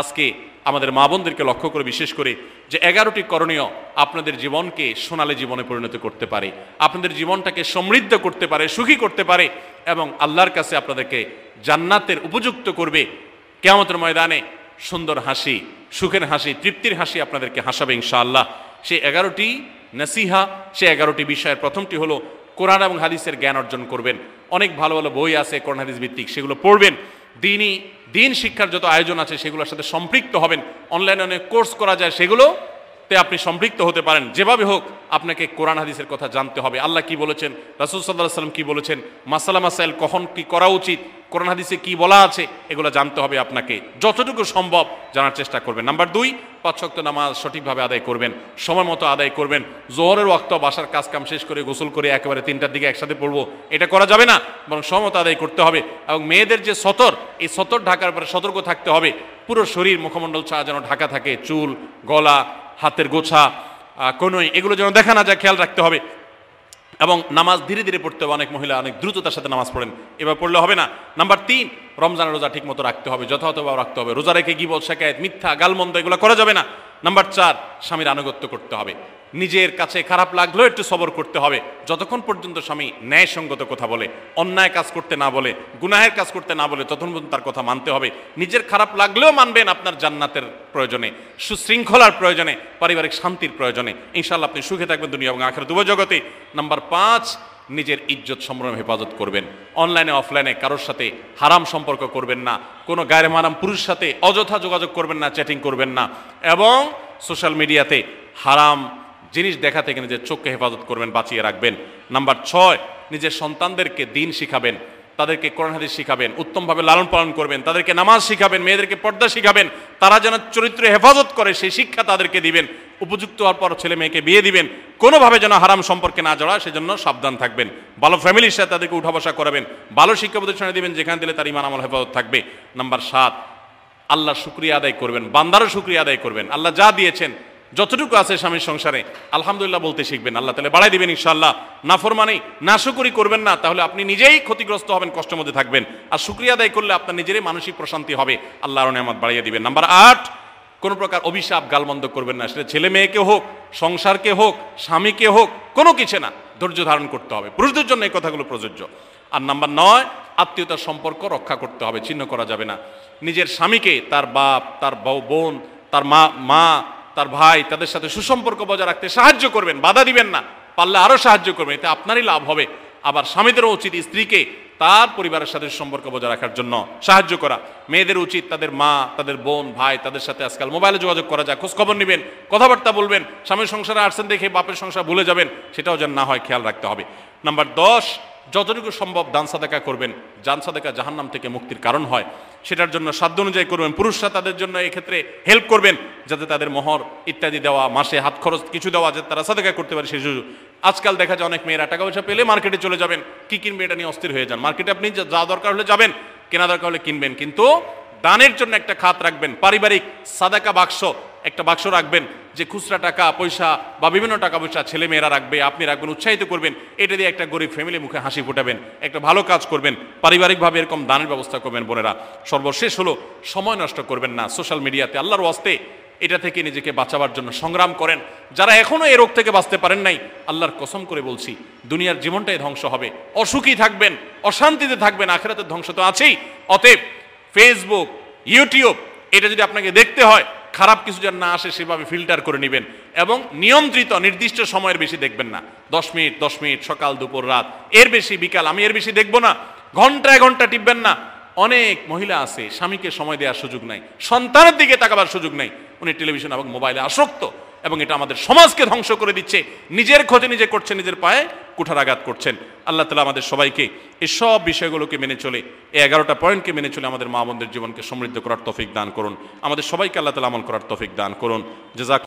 আজকে আমাদের মা বোনদেরকে লক্ষ্য করে বিশেষ করে যে 11টি করণীয় আপনাদের জীবনকে সোনালী জীবনে পরিণত করতে পারে, আপনাদের জীবনটাকে সমৃদ্ধ করতে পারে, সুখী করতে পারে এবং আল্লাহর কাছে আপনাদেরকে জান্নাতের উপযুক্ত করবে। কিয়ামতের ময়দানে সুন্দর হাসি, সুখের হাসি, তৃপ্তির হাসি আপনাদেরকে হাসাবে ইনশাআল্লাহ। সেই 11টি নসিহা, সেই 11টি বিষয়ের প্রথমটি হলো কোরআন এবং হাদিসের জ্ঞান অর্জন করবেন। অনেক ভালো ভালো বই আছে কোরআন হাদিস ভিত্তিক, সেগুলো পড়বেন। দিন শিক্ষার যত আয়োজন আছে সেগুলোর সাথে সম্পৃক্ত হবেন। অনলাইনে অনেক কোর্স করা যায়, সেগুলোতে আপনি সম্পৃক্ত হতে পারেন। যেভাবে হোক আপনাকে কোরআন হাদিসের কথা জানতে হবে। আল্লাহ কি বলেছেন, রাসূল সাল্লাল্লাহু আলাইহি ওয়াসাল্লাম কি বলেছেন, মাসালা মাসাইল কখন কি করা উচিত, কোরআন হাদিসে কি বলা আছে, এগুলো জানতে হবে আপনাকে। যতটুকু সম্ভব জানার চেষ্টা করবেন। নাম্বার 2, 5 ওয়াক্ত নামাজ সঠিকভাবে আদায় করবেন, সময় মতো আদায় করবেন। জোহরের ওয়াক্ত বাসার কাজ কাম শেষ করে গোসল করে একেবারে 3টার দিকে একসাথে পড়বো, এটা করা যাবে না, বরং সময় মতো আদায় করতে হবে। এবং মেয়েদের যে সতর, এই সতর ঢাকার পরে সতর্ক থাকতে হবে। পুরো শরীর মুখমণ্ডল ছাড়া যেন ঢাকা থাকে, চুল, গলা, হাতের গোছা, কনুই, এগুলো যেন দেখা না যায়, খেয়াল রাখতে হবে। এবং নামাজ ধীরে ধীরে পড়তে হবে। অনেক মহিলা অনেক দ্রুততার সাথে নামাজ পড়েন, এবার পড়লে হবে না। নাম্বার 3, রমজানের রোজা ঠিক মতো রাখতে হবে, যথাযথভাবে রাখতে হবে। রোজা রেখে গীবত, শিকায়েত, মিথ্যা, গালমন্দ এগুলো করা যাবে না। নাম্বার 4, স্বামীর আনুগত্য করতে হবে। নিজের কাছে খারাপ লাগলেও একটু সবর করতে হবে, যতক্ষণ পর্যন্ত স্বামী ন্যায়সঙ্গত কথা বলে, অন্যায় কাজ করতে না বলে, গুনাহের কাজ করতে না বলে, ততক্ষণ পর্যন্ত তার কথা মানতে হবে। নিজের খারাপ লাগলেও মানবেন, আপনার জান্নাতের প্রয়োজনে, সুশৃঙ্খলার প্রয়োজনে, পারিবারিক শান্তির প্রয়োজনে। ইনশাআল্লাহ আপনি সুখে থাকবেন দুনিয়া এবং আখিরাত উভয় জগতে। নাম্বার 5, নিজের ইজ্জত সম্ভ্রম হেফাজত করবেন। অনলাইনে অফলাইনে কারোর সাথে হারাম সম্পর্ক করবেন না, কোনো গায়ের মারাম পুরুষ সাথে অযথা যোগাযোগ করবেন না, চ্যাটিং করবেন না, এবং সোশ্যাল মিডিয়াতে হারাম জিনিস দেখা থেকে নিজের চোখকে হেফাজত করবেন, বাঁচিয়ে রাখবেন। নাম্বার 6, নিজের সন্তানদেরকে দিন শিখাবেন, তাদেরকে কোরআন হাদিস শিখাবেন, উত্তমভাবে লালন পালন করবেন, তাদেরকে নামাজ শিখাবেন, মেয়েদেরকে পর্দা শিখাবেন, তারা যেন চরিত্র হেফাজত করে সেই শিক্ষা তাদেরকে দিবেন। উপযুক্ত হওয়ার পর ছেলে মেয়েকে বিয়ে দিবেন, কোনোভাবে যেন হারাম সম্পর্কে না জড়ায় সেজন্য সাবধান থাকবেন। ভালো ফ্যামিলির সাথে তাদেরকে উঠা বসা করাবেন, ভালো শিক্ষা প্রতিষ্ঠানে দিবেন যেখানে দিলে তার ঈমান আমল হেফাজত থাকবে। নাম্বার 7, আল্লাহর শুকরিয়া আদায় করবেন, বান্দারও শুকরিয়া আদায় করবেন। আল্লাহ যা দিয়েছেন, যতটুকু আছে স্বামীর সংসারে, আলহামদুলিল্লাহ বলতে শিখবেন, আল্লাহ তাআলা বাড়াই দিবেন ইনশাআল্লাহ। নাফরমানি, নাশুকরি করবেন না, তাহলে আপনি নিজেই ক্ষতিগ্রস্ত হবেন, কষ্টের মধ্যে থাকবেন। আর শুকরিয়া আদায় করলে আপনার নিজেরই মানসিক প্রশান্তি হবে, আল্লাহর নেয়ামত বাড়িয়ে দিবেন। নাম্বার 8, কোনো প্রকার অভিশাপ গালমন্দ করবেন না, সেটা ছেলে মেয়েকে হোক, সংসারকে হোক, স্বামীকে হোক, কোনো কিছু না, ধৈর্য ধারণ করতে হবে। পুরুষদের জন্য এই কথাগুলো প্রযোজ্য। আর নাম্বার 9, আত্মীয়তার সম্পর্ক রক্ষা করতে হবে, ছিন্ন করা যাবে না। নিজের স্বামীকে তার বাপ, তার বোন, তার মা, তার ভাই, তাদের সাথে সুসম্পর্ক বজায় রাখতে সাহায্য করবেন, বাধা দিবেন না, পারলে আরো সাহায্য করবেন, এতে আপনারই লাভ হবে। আবার স্বামীদেরও উচিত স্ত্রীকে তার পরিবারের সাথে সম্পর্ক বজায় রাখার জন্য সাহায্য করা। মেয়েদের উচিত তাদের মা, তাদের বোন, ভাই, তাদের সাথে আজকাল মোবাইলে যোগাযোগ করা যায়, খোঁজ খবর নেবেন, কথাবার্তা বলবেন। স্বামীর সংসারে আসছেন দেখে বাপের সংসার ভুলে যাবেন, সেটাও যেন না হয়, খেয়াল রাখতে হবে। নাম্বার 10, যতটুকু সম্ভব দান সাদাকা করবেন। দান সাদাকা জাহান্নাম থেকে মুক্তির কারণ হয়, সেটার জন্য সাধ্য অনুযায়ী করবেন। পুরুষরা তাদের জন্য এক্ষেত্রে হেল্প করবেন, যাতে তাদের মোহর ইত্যাদি দেওয়া, মাসে হাত খরচ কিছু দেওয়া, যাতে তারা সাদাকা করতে পারে সেই সুযোগ। আজকাল দেখা যায় অনেক মেয়েরা টাকা পয়সা পেলে মার্কেটে চলে যাবেন, কি কিনবে এটা নিয়ে অস্থির হয়ে যান। মার্কেটে আপনি যা দরকার হলে যাবেন, কেনা দরকার হলে কিনবেন, কিন্তু দানের জন্য একটা খাত রাখবেন। পারিবারিক সাদাকা বাক্স, একটা বাক্স রাখবেন, যে খুচরা টাকা পয়সা বা বিভিন্ন টাকা পয়সা ছেলে মেয়েরা রাখবে, আপনি রাখবেন, উৎসাহিত করবেন। এটা দিয়ে একটা গরিব ফ্যামিলি মুখে হাসি ফোটাবেন, একটা ভালো কাজ করবেন, পারিবারিকভাবে এরকম দানের ব্যবস্থা করবেন বোনেরা। সর্বশেষ হলো, সময় নষ্ট করবেন না সোশ্যাল মিডিয়াতে। আল্লাহর ওয়াস্তে এটা থেকে নিজেকে বাঁচাবার জন্য সংগ্রাম করেন। যারা এখনো এই রোগ থেকে বাঁচতে পারেন নাই, আল্লাহর কসম করে বলছি, দুনিয়ার জীবনটাই ধ্বংস হবে, অসুখী থাকবেন, অশান্তিতে থাকবেন, আখিরাতের ধ্বংস তো আছেই। অতএব ফেসবুক, ইউটিউব, এটা যদি আপনাকে দেখতে হয়, খারাপ কিছু যেন না আসে সেভাবে ফিল্টার করে নেবেন, এবং নিয়ন্ত্রিত নির্দিষ্ট সময়ের বেশি দেখবেন না। 10 মিনিট, সকাল, দুপুর, রাত, এর বেশি বিকাল, আমি এর বেশি দেখবো না। ঘন্টায় ঘন্টা টিপবেন না। অনেক মহিলা আছে, স্বামীকে সময় দেওয়ার সুযোগ নাই, সন্তানের দিকে তাকাবার সুযোগ নাই, উনি টেলিভিশন এবং মোবাইলে আসক্ত, এবং এটা আমাদের সমাজকে ধ্বংস করে দিচ্ছে। নিজের ক্ষতি নিজে করছেন, নিজের পায়ে কুঠারাঘাত করছেন। আল্লাহ তাআলা আমাদের সবাইকে এসব বিষয়গুলোকে মেনে চলে, এই 11টা পয়েন্টকে মেনে চলে আমাদের মা বোনদের জীবনকে সমৃদ্ধ করার তৌফিক দান করুন। আমাদের সবাইকে আল্লাহ তাআলা আমল করার তৌফিক দান করুন। জাযাক